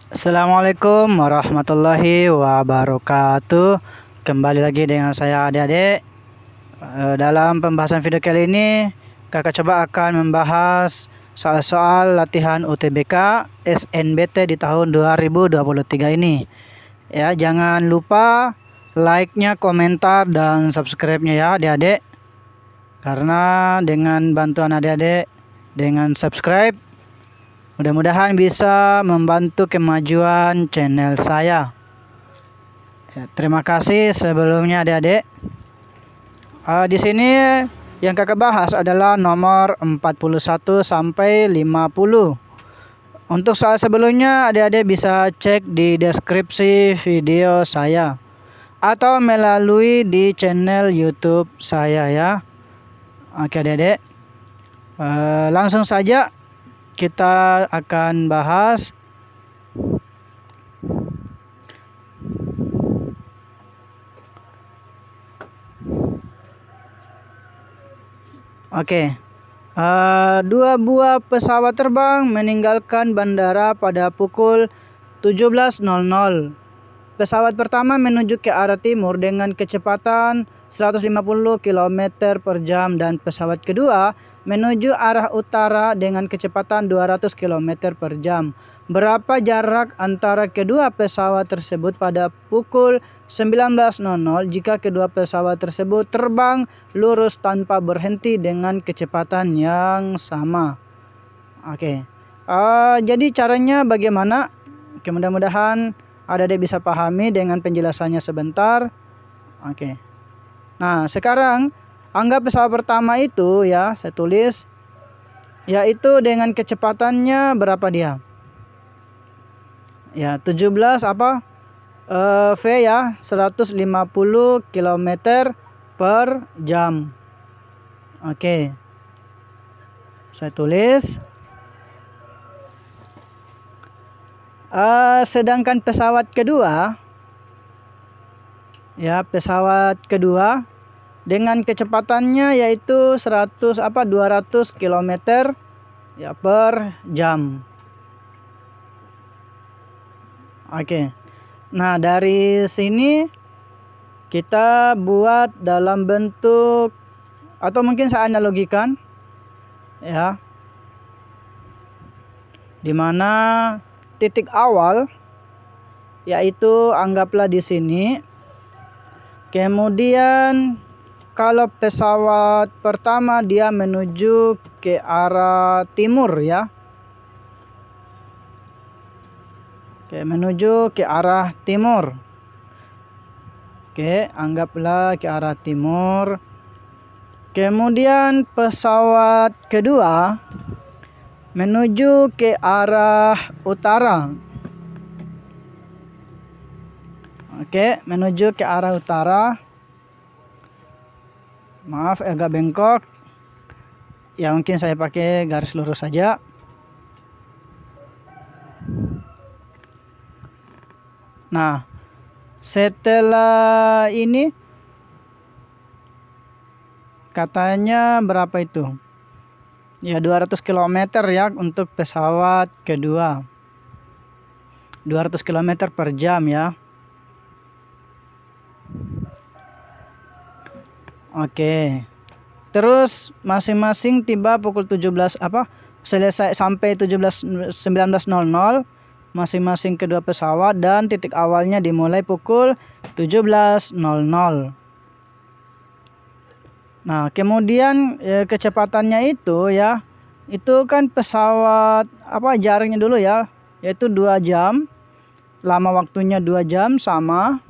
Assalamualaikum warahmatullahi wabarakatuh. Kembali lagi dengan saya adik-adik. Dalam pembahasan video kali ini, kakak coba akan membahas soal-soal latihan UTBK SNBT di tahun 2023 ini. Ya, jangan lupa like-nya, komentar, dan subscribe-nya ya adik-adik. Karena dengan bantuan adik-adik dengan subscribe, mudah-mudahan bisa membantu kemajuan channel saya. Ya, terima kasih sebelumnya adik-adik. Di sini yang kakak bahas adalah nomor 41 sampai 50. Untuk soal sebelumnya adik-adik bisa cek di deskripsi video saya atau melalui di channel YouTube saya ya. Oke adik-adik. Langsung saja kita akan bahas. Oke. Dua buah pesawat terbang meninggalkan bandara pada pukul 17.00. Pesawat pertama menuju ke arah timur dengan kecepatan 150 km per jam dan pesawat kedua menuju arah utara dengan kecepatan 200 km per jam. Berapa jarak antara kedua pesawat tersebut pada pukul 19.00 jika kedua pesawat tersebut terbang lurus tanpa berhenti dengan kecepatan yang sama? Oke. Jadi caranya bagaimana? Mudah-mudahan adik-adik bisa pahami dengan penjelasannya sebentar. Oke. Nah, sekarang anggap pesawat pertama itu ya, saya tulis yaitu dengan kecepatannya berapa dia? Ya, 17 V ya, 150 km per jam. Oke. Saya tulis. Sedangkan pesawat kedua ya, pesawat kedua dengan kecepatannya yaitu 200 km ya per jam. Oke. Nah, dari sini kita buat dalam bentuk atau mungkin saya analogikan ya. Dimana titik awal yaitu anggaplah di sini. Kemudian kalau pesawat pertama dia menuju ke arah timur ya. Oke, menuju ke arah timur. Oke, anggaplah ke arah timur. Kemudian pesawat kedua menuju ke arah utara. Oke, menuju ke arah utara. Maaf agak bengkok. Ya, mungkin saya pakai garis lurus saja. Nah, setelah ini katanya berapa itu? Ya, 200 km ya untuk pesawat kedua. 200 km per jam ya. Oke. Terus masing-masing tiba pukul 17 selesai sampai 19.00 masing-masing kedua pesawat dan titik awalnya dimulai pukul 17.00. Nah, kemudian kecepatannya itu ya, itu kan pesawat jaraknya dulu ya, yaitu 2 jam. Lama waktunya 2 jam sama.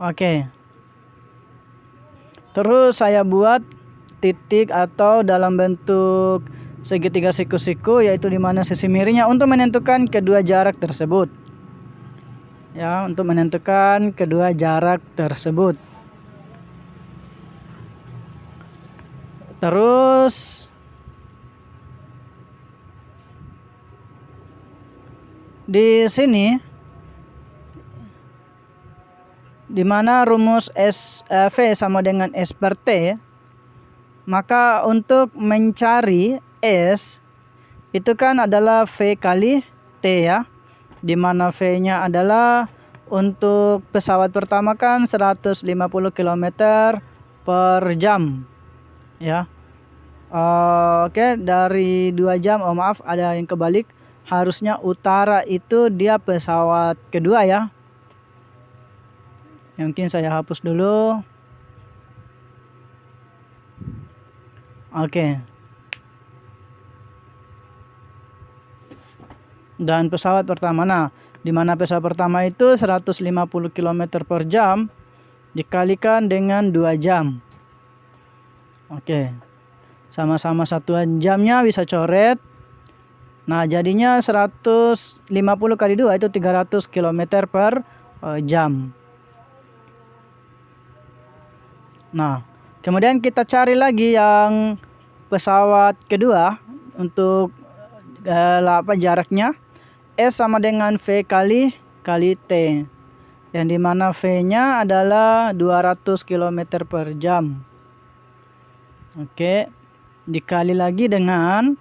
Oke. Terus saya buat titik atau dalam bentuk segitiga siku-siku, yaitu di mana sisi miringnya untuk menentukan kedua jarak tersebut. Ya, untuk menentukan kedua jarak tersebut. Terus di sini di mana rumus V sama dengan S per T, maka untuk mencari S itu kan adalah V kali T ya, dimana V-nya adalah untuk pesawat pertama kan 150 km per jam ya. Oke, dari 2 jam, maaf ada yang kebalik, harusnya utara itu dia pesawat kedua ya. Mungkin saya hapus dulu. Oke. Dan pesawat pertama, nah dimana pesawat pertama itu 150 km per jam dikalikan dengan 2 jam. Oke, sama-sama satuan jamnya bisa coret. Nah jadinya 150 kali 2 itu 300 km per jam. Nah kemudian kita cari lagi yang pesawat kedua untuk jaraknya. S sama dengan V kali T, yang dimana V-nya adalah 200 km per jam. Oke, dikali lagi dengan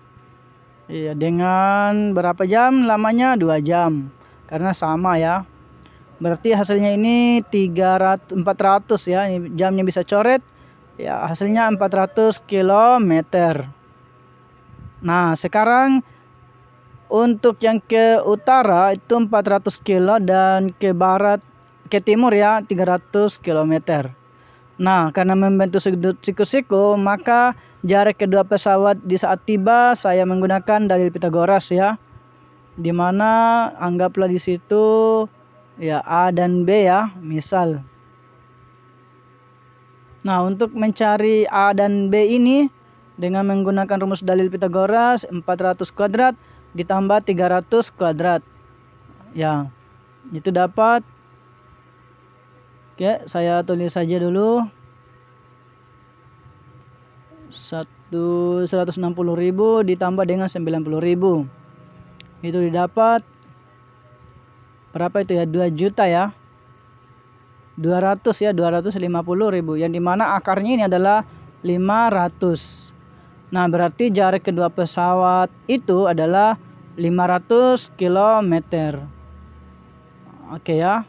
dengan berapa jam lamanya? 2 jam, karena sama ya. Berarti hasilnya ini 400 ya, ini jamnya bisa coret ya, hasilnya 400 km. Nah sekarang untuk yang ke utara itu 400 kilo dan ke timur ya 300 km. Nah karena membentuk sudut siku-siku, maka jarak kedua pesawat di saat tiba saya menggunakan dalil Pitagoras ya, dimana anggaplah di situ ya A dan B ya, misal. Nah untuk mencari A dan B ini dengan menggunakan rumus dalil Pitagoras, 400 kuadrat ditambah 300 kuadrat ya, itu dapat, oke saya tulis saja dulu, 160.000 ditambah dengan 90.000, itu didapat berapa itu ya, 2 juta ya, 200 ya, 250.000, yang dimana akarnya ini adalah 500. Nah berarti jarak kedua pesawat itu adalah 500 km. Oke ya,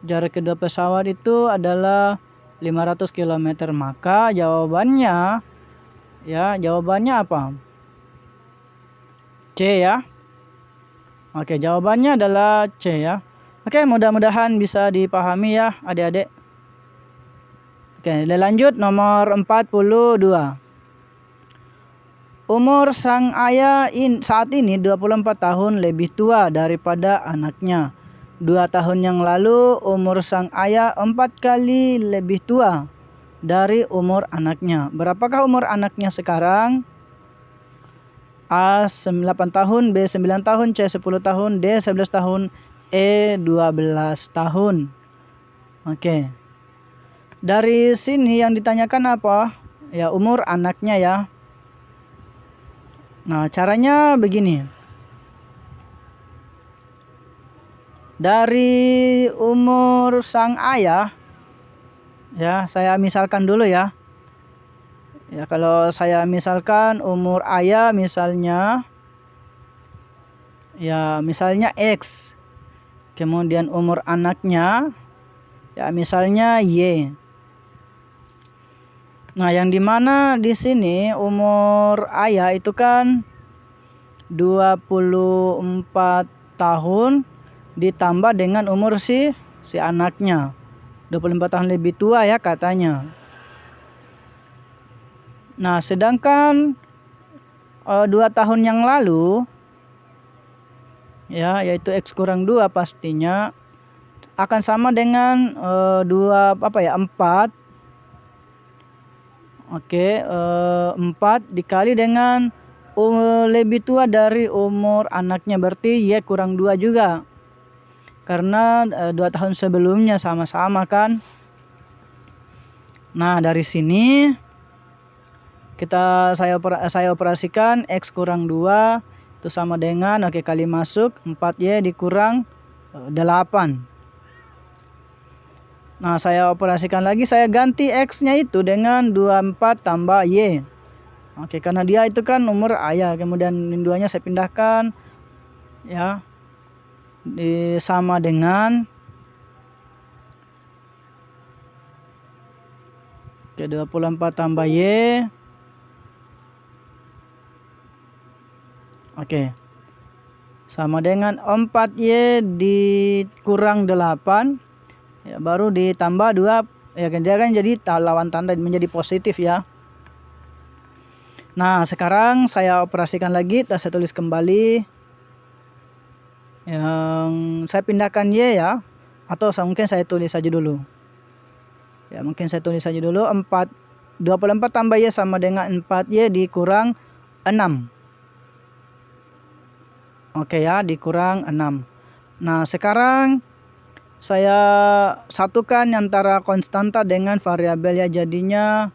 jarak kedua pesawat itu adalah 500 km. Maka jawabannya apa? C ya. Oke, jawabannya adalah C ya. Oke, mudah-mudahan bisa dipahami ya adik-adik. Oke, lanjut nomor 42. Umur sang ayah saat ini 24 tahun lebih tua daripada anaknya. 2 tahun yang lalu umur sang ayah 4 kali lebih tua dari umur anaknya. Berapakah umur anaknya sekarang? A 8 tahun, B 9 tahun, C 10 tahun, D 11 tahun, E 12 tahun. Oke. Dari sini yang ditanyakan apa? Ya umur anaknya ya. Nah caranya begini. Dari umur sang ayah ya, saya misalkan dulu ya. Ya kalau saya misalkan umur ayah misalnya X. Kemudian umur anaknya ya misalnya Y. Nah, yang dimana di sini umur ayah itu kan 24 tahun ditambah dengan umur si anaknya. 24 tahun lebih tua ya katanya. Nah, sedangkan 2 tahun yang lalu ya, yaitu X kurang 2 pastinya akan sama dengan 4. Oke, 4 dikali dengan lebih tua dari umur anaknya, berarti Y kurang 2 juga. Karena 2 tahun sebelumnya sama-sama kan. Nah, dari sini saya operasikan X kurang 2 itu sama dengan, kali masuk 4Y dikurang 8. Nah, saya operasikan lagi, saya ganti X-nya itu dengan 24 tambah Y. Oke, karena dia itu kan nomor ayah, kemudian ini duanya saya pindahkan ya, sama dengan 24 tambah Y. Oke, sama dengan 4Y dikurang 8 ya, baru ditambah 2 ya, dia kan jadi lawan tanda menjadi positif ya. Nah, sekarang saya operasikan lagi, saya tulis kembali yang saya pindahkan Y ya, atau mungkin saya tulis saja dulu ya, 24 tambah Y sama dengan 4Y dikurang 6. Oke ya, dikurang 6. Nah, sekarang saya satukan antara konstanta dengan variabel ya, jadinya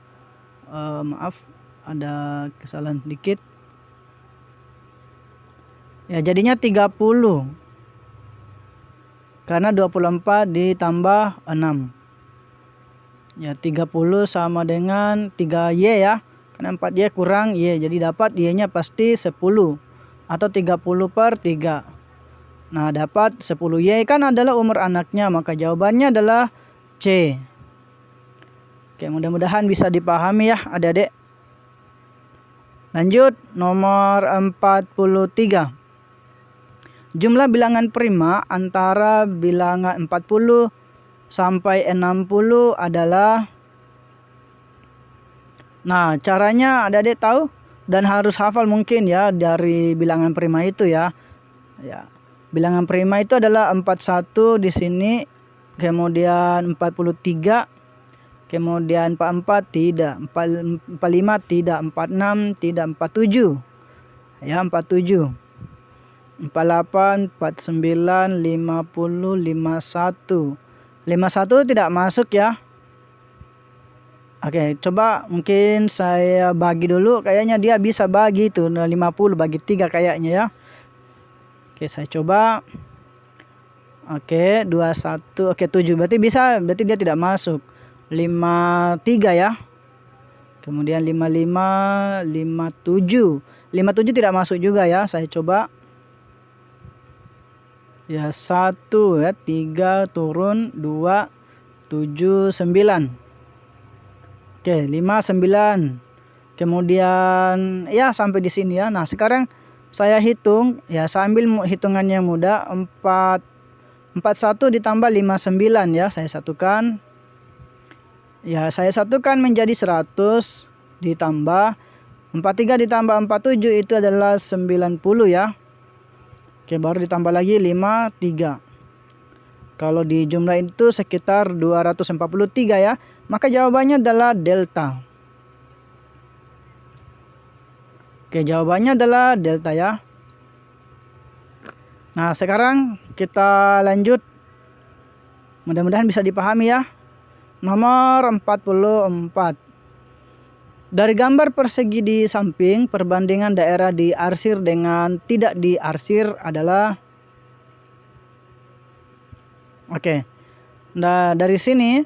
maaf ada kesalahan sedikit ya, jadinya 30 karena 24 ditambah 6 ya, 30 sama dengan 3Y ya, karena 4Y kurang Y, jadi dapat Y nya pasti 10 atau 30/3. Nah, dapat 10Y kan adalah umur anaknya, maka jawabannya adalah C. Oke, mudah-mudahan bisa dipahami ya adik-adik. Lanjut nomor 43. Jumlah bilangan prima antara bilangan 40 sampai 60 adalah. Nah, caranya adik-adik tahu dan harus hafal mungkin ya dari bilangan prima itu ya. Ya. Bilangan prima itu adalah 41 di sini, kemudian 43, kemudian 44 tidak, 45 tidak, 46 tidak, 47. Ya, 47. 48, 49, 50, 51. 51 tidak masuk ya. Oke, coba mungkin saya bagi dulu, kayaknya dia bisa bagi itu 50 bagi 3 kayaknya ya. Oke, saya coba. Oke, 21. Oke, 7 berarti bisa, berarti dia tidak masuk. 53 ya. Kemudian 55, 57. 57 tidak masuk juga ya, saya coba. Ya, 1 ya, 3 turun 2, 7, 9. Oke, 5, 9. Kemudian ya sampai di sini ya. Nah, sekarang saya hitung ya, saya ambil hitungannya mudah. 41 ditambah 59 ya, saya satukan. Ya, saya satukan menjadi 100 ditambah 43 ditambah 47 itu adalah 90 ya. Oke, baru ditambah lagi 53. Kalau di jumlah itu sekitar 243 ya. Maka jawabannya adalah delta. Oke, jawabannya adalah delta ya. Nah, sekarang kita lanjut. Mudah-mudahan bisa dipahami ya. Nomor 44. Dari gambar persegi di samping, perbandingan daerah diarsir dengan tidak diarsir adalah. Oke. Nah, dari sini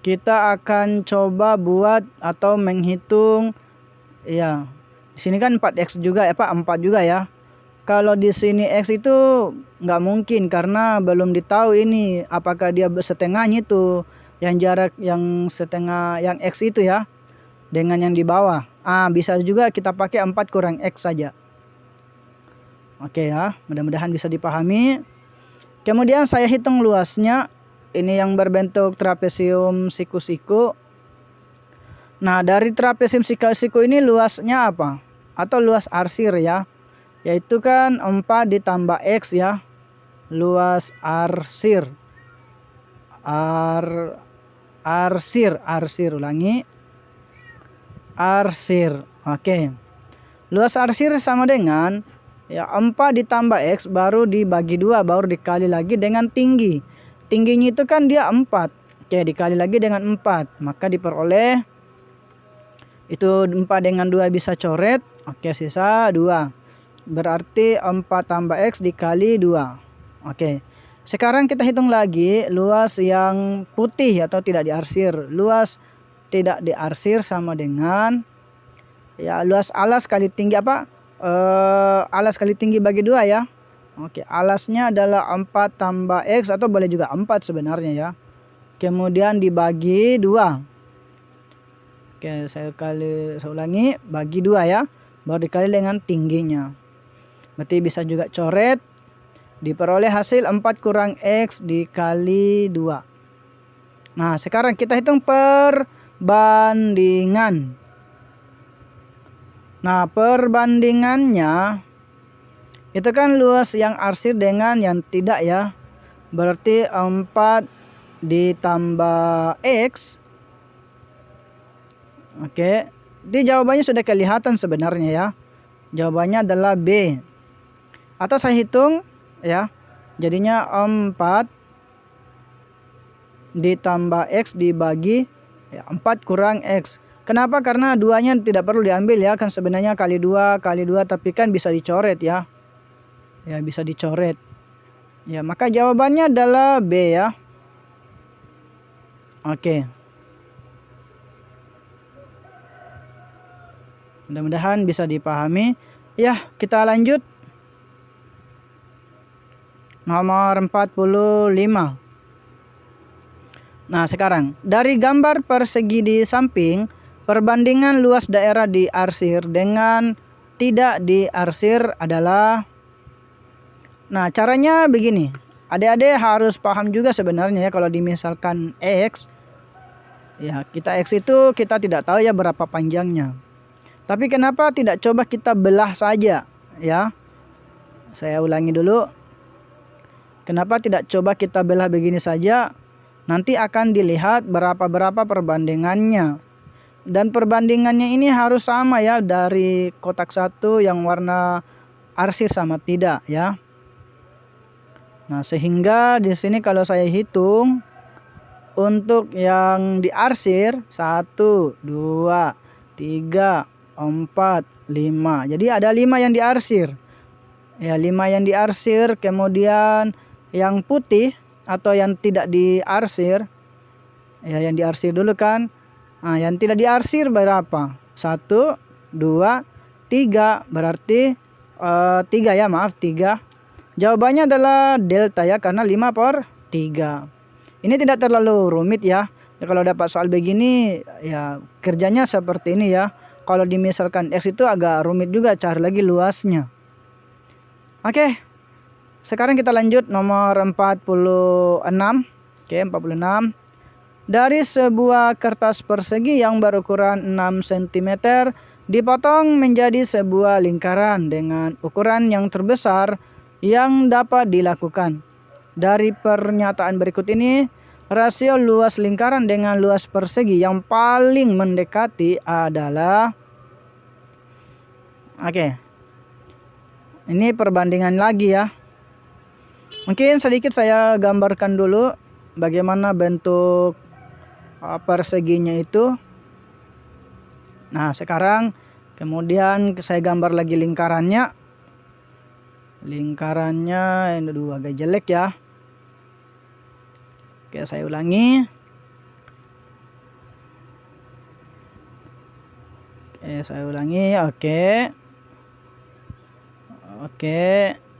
kita akan coba buat atau menghitung ya. Di sini kan 4x juga ya, Pak, 4 juga ya. Kalau di sini x itu nggak mungkin karena belum ditahu ini apakah dia setengahnya itu yang jarak yang setengah yang x itu ya dengan yang di bawah. Bisa juga kita pakai 4 kurang x saja. Oke ya, mudah-mudahan bisa dipahami. Kemudian saya hitung luasnya, ini yang berbentuk trapesium siku-siku. Nah, dari trapesium siku-siku ini luasnya apa? Atau luas arsir ya, yaitu kan 4 ditambah x ya, luas arsir. Arsir, ulangi. Arsir, oke. Luas arsir sama dengan ya 4 ditambah x baru dibagi 2 baru dikali lagi dengan tinggi. Tingginya itu kan dia 4. Oke, dikali lagi dengan 4. Maka diperoleh itu 4 dengan 2 bisa coret. Oke, sisa 2. Berarti 4 tambah x dikali 2. Oke. Sekarang kita hitung lagi luas yang putih atau tidak diarsir. Luas tidak diarsir sama dengan ya luas alas kali tinggi alas kali tinggi bagi 2 ya. Oke, alasnya adalah 4 tambah X atau boleh juga 4 sebenarnya ya. Kemudian dibagi 2. Oke, saya ulangi, bagi 2 ya. Baru dikali dengan tingginya. Berarti bisa juga coret. Diperoleh hasil 4 kurang X dikali 2. Nah, sekarang kita hitung perbandingan. Nah, perbandingannya itu kan luas yang arsir dengan yang tidak ya. Berarti 4 ditambah X. Oke, di jawabannya sudah kelihatan sebenarnya ya. Jawabannya adalah B. Atau saya hitung ya. Jadinya 4 ditambah X dibagi 4 kurang X. Kenapa? Karena 2-nya tidak perlu diambil ya. Kan sebenarnya kali 2 kali 2, tapi kan bisa dicoret ya. Ya, bisa dicoret. Ya, maka jawabannya adalah B ya. Oke. Mudah-mudahan bisa dipahami. Ya, kita lanjut. Nomor 45. Nah, sekarang dari gambar persegi di samping, perbandingan luas daerah diarsir dengan tidak diarsir adalah. Nah, caranya begini. Adik-adik harus paham juga sebenarnya ya, kalau dimisalkan X. Ya, X itu kita tidak tahu ya berapa panjangnya. Tapi kenapa tidak coba kita belah saja ya? Saya ulangi dulu. Kenapa tidak coba kita belah begini saja? Nanti akan dilihat berapa perbandingannya. Dan perbandingannya ini harus sama ya, dari kotak 1 yang warna arsir sama tidak ya. Nah, sehingga di sini kalau saya hitung untuk yang diarsir 1, 2, 3, 4, 5. Jadi ada 5 yang diarsir. Ya, 5 yang diarsir, kemudian yang putih atau yang tidak diarsir. Ya, yang diarsir dulu kan. Nah, yang tidak diarsir berapa? 1, 2, 3. Berarti 3 ya, maaf 3. Jawabannya adalah delta ya, karena 5/3. Ini tidak terlalu rumit ya. Ya, kalau dapat soal begini ya kerjanya seperti ini ya. Kalau dimisalkan X itu agak rumit juga, cari lagi luasnya. Oke. Sekarang kita lanjut nomor 46. Oke, 46. Dari sebuah kertas persegi yang berukuran 6 cm dipotong menjadi sebuah lingkaran dengan ukuran yang terbesar yang dapat dilakukan. Dari pernyataan berikut ini, rasio luas lingkaran dengan luas persegi yang paling mendekati adalah. Oke. Ini perbandingan lagi ya. Mungkin sedikit saya gambarkan dulu bagaimana bentuk perseginya itu. Nah, sekarang kemudian saya gambar lagi lingkarannya. Lingkarannya ini agak jelek ya. Oke, saya ulangi.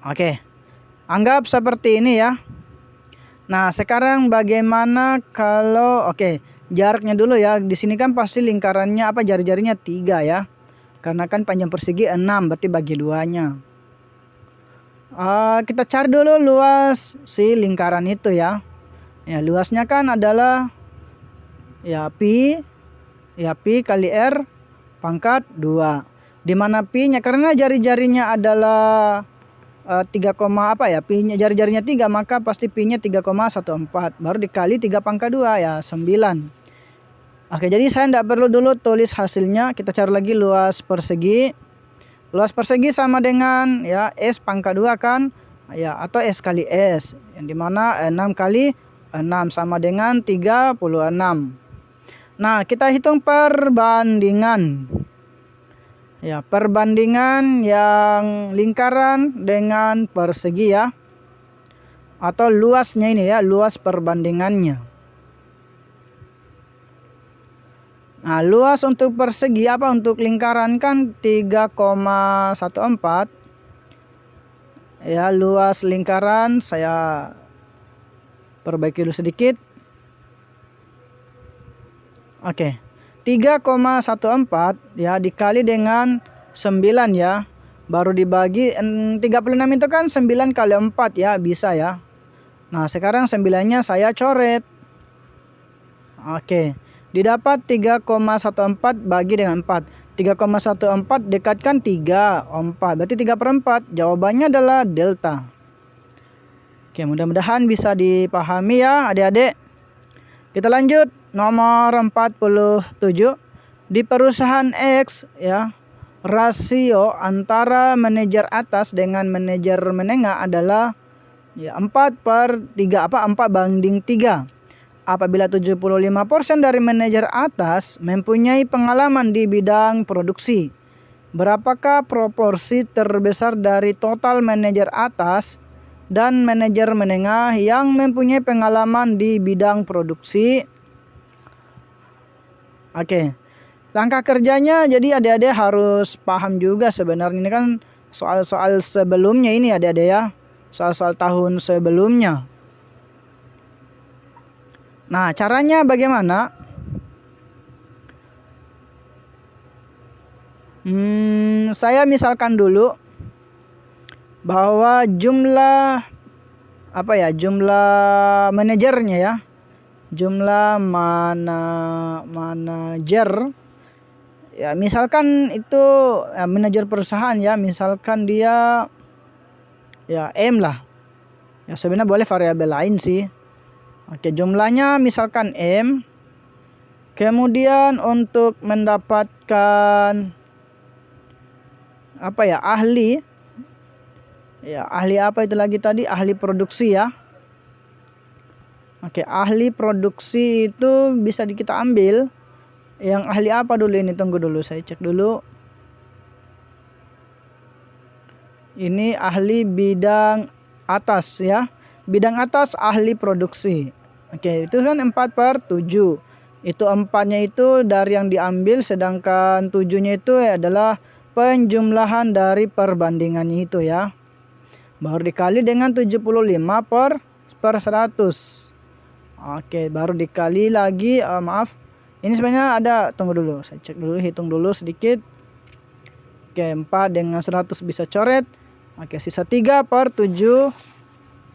Oke. Anggap seperti ini ya. Nah, sekarang bagaimana kalau jaraknya dulu ya. Di sini kan pasti lingkarannya jari-jarinya 3 ya. Karena kan panjang persegi 6, berarti bagi 2-nya. Kita cari dulu luas si lingkaran itu ya. Ya, luasnya kan adalah ya pi kali R pangkat 2. Di mana pi-nya karena jari-jarinya adalah 3, pi-nya jari-jarinya 3, maka pasti pi-nya 3,14 baru dikali 3/2 ya 9. Oke, jadi saya tidak perlu dulu tulis hasilnya, kita cari lagi luas persegi. Luas persegi sama dengan ya S pangkat 2 kan ya, atau S kali S, yang dimana 6 kali 6 sama dengan 36. Nah, kita hitung perbandingan. Ya, perbandingan yang lingkaran dengan persegi ya. Atau luasnya ini ya, luas perbandingannya. Nah, luas untuk persegi untuk lingkaran kan 3,14. Ya, luas lingkaran saya perbaiki dulu sedikit. Oke. 3,14 ya dikali dengan 9 ya. Baru dibagi 36 itu kan 9 kali 4 ya, bisa ya. Nah, sekarang 9-nya saya coret. Oke. Didapat 3,14 bagi dengan 4. 3,14 dekatkan 3, 4. Berarti 3/4. Jawabannya adalah delta. Oke, mudah-mudahan bisa dipahami ya adik-adik. Kita lanjut nomor 47. Di perusahaan X ya, rasio antara manajer atas dengan manajer menengah adalah ya 4/3 4/3. Apabila 75% dari manajer atas mempunyai pengalaman di bidang produksi, berapakah proporsi terbesar dari total manajer atas dan manajer menengah yang mempunyai pengalaman di bidang produksi? Oke. Langkah kerjanya jadi adik-adik harus paham juga sebenarnya, ini kan soal-soal sebelumnya ini adik-adik ya. Soal-soal tahun sebelumnya. Nah, caranya bagaimana? Saya misalkan dulu bahwa jumlah jumlah manajernya ya. Jumlah manajer ya, misalkan itu manajer perusahaan ya, misalkan dia ya M lah. Ya, sebenarnya boleh variabel lain sih. Oke, jumlahnya misalkan M. Kemudian untuk mendapatkan ahli. Ya, ahli apa itu lagi tadi? Ahli produksi ya. Oke, ahli produksi itu bisa kita ambil. Yang ahli apa dulu ini? Tunggu dulu, saya cek dulu. Ini ahli bidang atas ya. Bidang atas ahli produksi. Oke, itu kan 4/7. Itu 4-nya itu dari yang diambil, sedangkan 7-nya itu adalah penjumlahan dari perbandingannya itu ya. Baru dikali dengan 75/100. Oke, baru dikali lagi ini sebenarnya ada, tunggu dulu, saya cek dulu, hitung dulu sedikit. Oke, 4 dengan 100 bisa coret. Oke, sisa 3/7.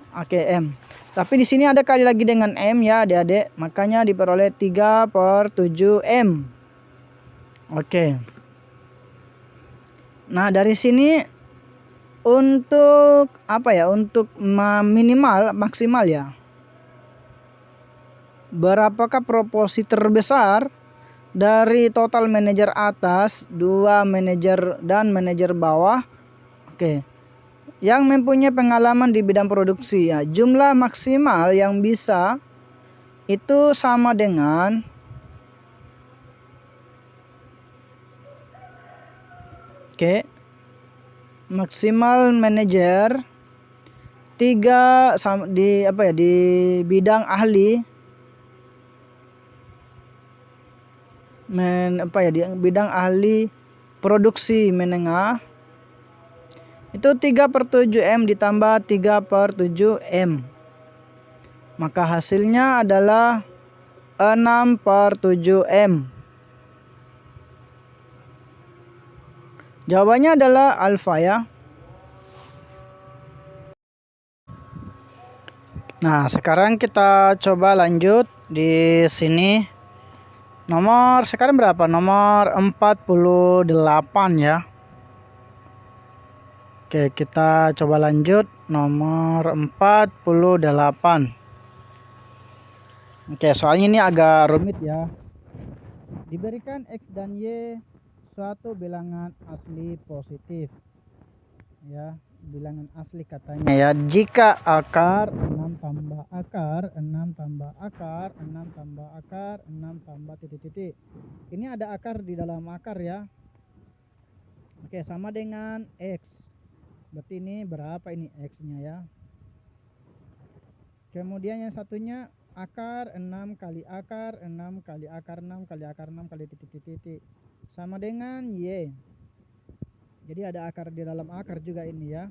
Oke, M. Tapi di sini ada kali lagi dengan M ya adik-adik, makanya diperoleh 3/7 M. Oke. Nah, dari sini untuk untuk minimal maksimal ya. Berapakah proporsi terbesar dari total manajer atas, 2 manajer dan manajer bawah? Oke. Yang mempunyai pengalaman di bidang produksi ya. Jumlah maksimal yang bisa itu sama dengan maksimal manajer 3 di bidang ahli di bidang ahli produksi menengah itu 3/7 M ditambah 3/7 M. Maka hasilnya adalah 6/7 M. Jawabannya adalah alfa ya. Nah, sekarang kita coba lanjut di sini. Sekarang berapa? Nomor 48 ya. Oke, kita coba lanjut nomor 48. Oke, soalnya ini agak rumit ya. Diberikan X dan Y suatu bilangan asli positif. Ya, bilangan asli katanya ya. Jika akar 6 tambah akar 6 tambah akar 6 tambah akar 6 tambah titik-titik. Ini ada akar di dalam akar ya. Oke, sama dengan X. Berarti ini berapa ini X-nya ya. Kemudian yang satunya akar 6 kali akar 6 kali akar 6 kali akar 6 kali titik sama dengan Y. Jadi ada akar di dalam akar juga ini ya.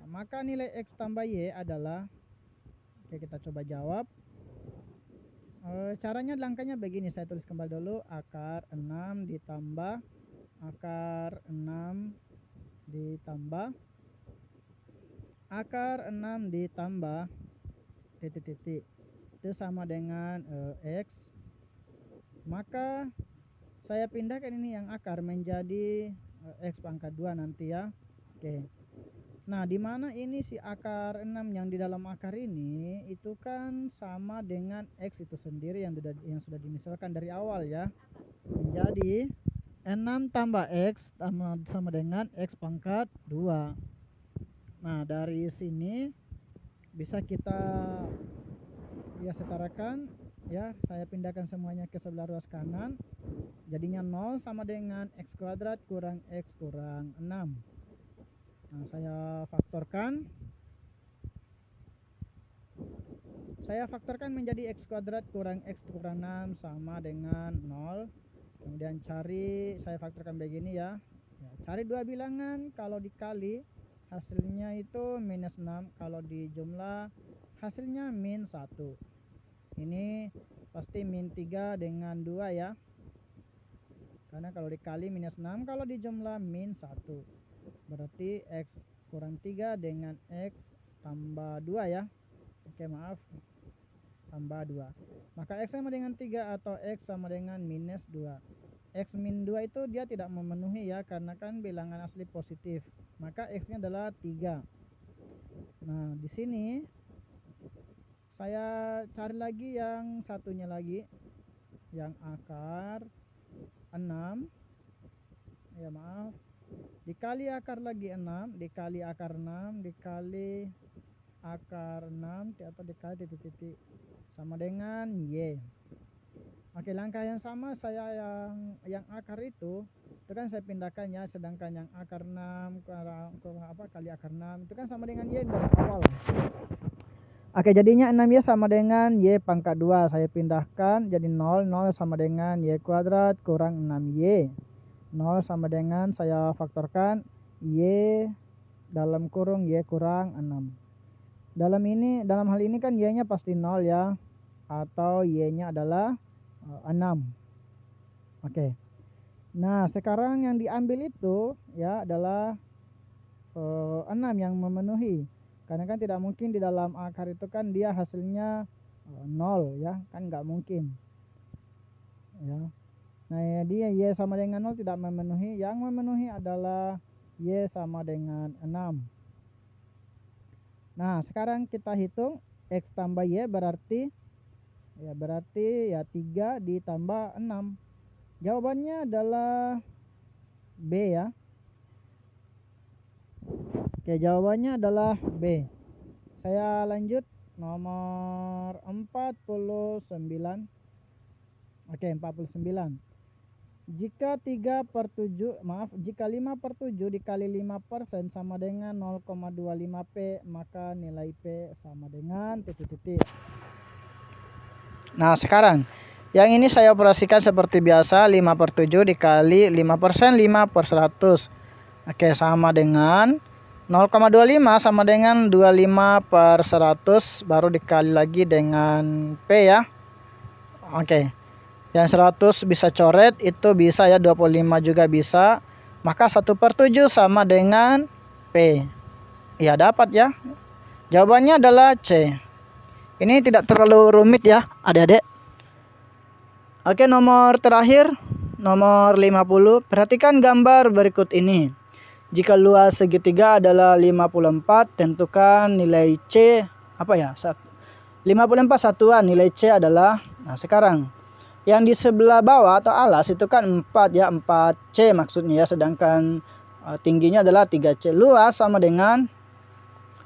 Maka nilai X tambah Y adalah, oke kita coba jawab. Caranya langkahnya begini, saya tulis kembali dulu. Akar 6 ditambah akar 6 ditambah akar 6 ditambah titik itu sama dengan X. Maka saya pindahkan ini yang akar menjadi X pangkat 2 nanti ya. Oke. Nah, di mana ini si akar 6 yang di dalam akar ini itu kan sama dengan X itu sendiri yang sudah dimisalkan dari awal ya. Menjadi 6 tambah X sama dengan X pangkat 2. Nah, dari sini bisa kita ya setarakan ya. Saya pindahkan semuanya ke sebelah ruas kanan. Jadinya 0 sama dengan X kuadrat kurang X kurang 6. Nah, saya faktorkan menjadi X kuadrat kurang X kurang 6 sama dengan 0. Kemudian saya faktorkan begini ya. Cari dua bilangan, kalau dikali hasilnya itu minus 6, kalau dijumlah hasilnya min 1. Ini pasti min 3 dengan 2 ya. Karena kalau dikali minus 6, kalau dijumlah min 1. Berarti X kurang 3 dengan X tambah 2 ya. Oke maaf, tambah 2. Maka X sama dengan 3 atau X sama dengan minus 2. X min 2 itu dia tidak memenuhi ya, karena kan bilangan asli positif. Maka X nya adalah 3. Nah, di sini saya cari lagi yang satunya lagi, yang akar 6 ya maaf, dikali akar lagi 6 dikali akar 6 dikali akar 6 atau dikali titik sama dengan Y. Oke, langkah yang sama saya yang akar itu kan saya pindahkan ya, sedangkan yang akar 6 kali akar 6 itu kan sama dengan Y dari awal. Oke, jadinya 6Y sama dengan Y pangkat 2. Saya pindahkan jadi 0 sama dengan Y kuadrat kurang 6Y. 0 sama dengan saya faktorkan Y dalam kurung Y kurang 6. Dalam hal ini kan Y nya pasti 0 ya, atau Y nya adalah 6. Oke. Nah, sekarang yang diambil itu ya adalah 6 yang memenuhi. Karena kan tidak mungkin di dalam akar itu kan dia hasilnya 0 ya, kan nggak mungkin ya. Nah ya, dia Y sama dengan 0 tidak memenuhi. Yang memenuhi adalah Y sama dengan 6. Nah, sekarang kita hitung X tambah Y berarti 3 ditambah 6. Jawabannya adalah B ya. Oke, jawabannya adalah B. Saya lanjut nomor 49. Oke, 49. Jika 5/7 dikali 5% sama dengan 0,25P, maka nilai P sama dengan titik. Nah, sekarang yang ini saya operasikan seperti biasa, 5/7 dikali 5%, 5/100. Oke, sama dengan 0,25 sama dengan 25/100, baru dikali lagi dengan P ya. Oke. Yang 100 bisa coret, itu bisa ya, 25 juga bisa. Maka 1/7 sama dengan P. Ya, dapat ya. Jawabannya adalah C. Ini tidak terlalu rumit ya, adik-adik. Oke, nomor terakhir, nomor 50. Perhatikan gambar berikut ini. Jika luas segitiga adalah 54, tentukan nilai C 54 satuan, nilai C adalah, nah sekarang yang di sebelah bawah atau alas itu kan 4 ya, 4C maksudnya ya, sedangkan tingginya adalah 3C. Luas sama dengan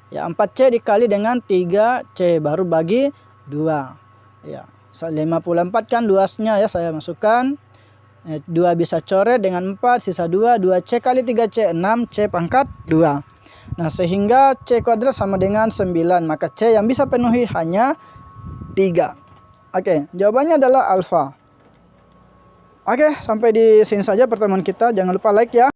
ya 4C dikali dengan 3C baru bagi 2. Ya, 54 kan luasnya ya, saya masukkan 2 bisa coret dengan 4, sisa 2C kali 3C, 6C pangkat 2. Nah, sehingga C kuadrat sama dengan 9. Maka C yang bisa penuhi hanya 3. Oke, jawabannya adalah alfa. Oke, sampai di sini saja pertemuan kita. Jangan lupa like ya.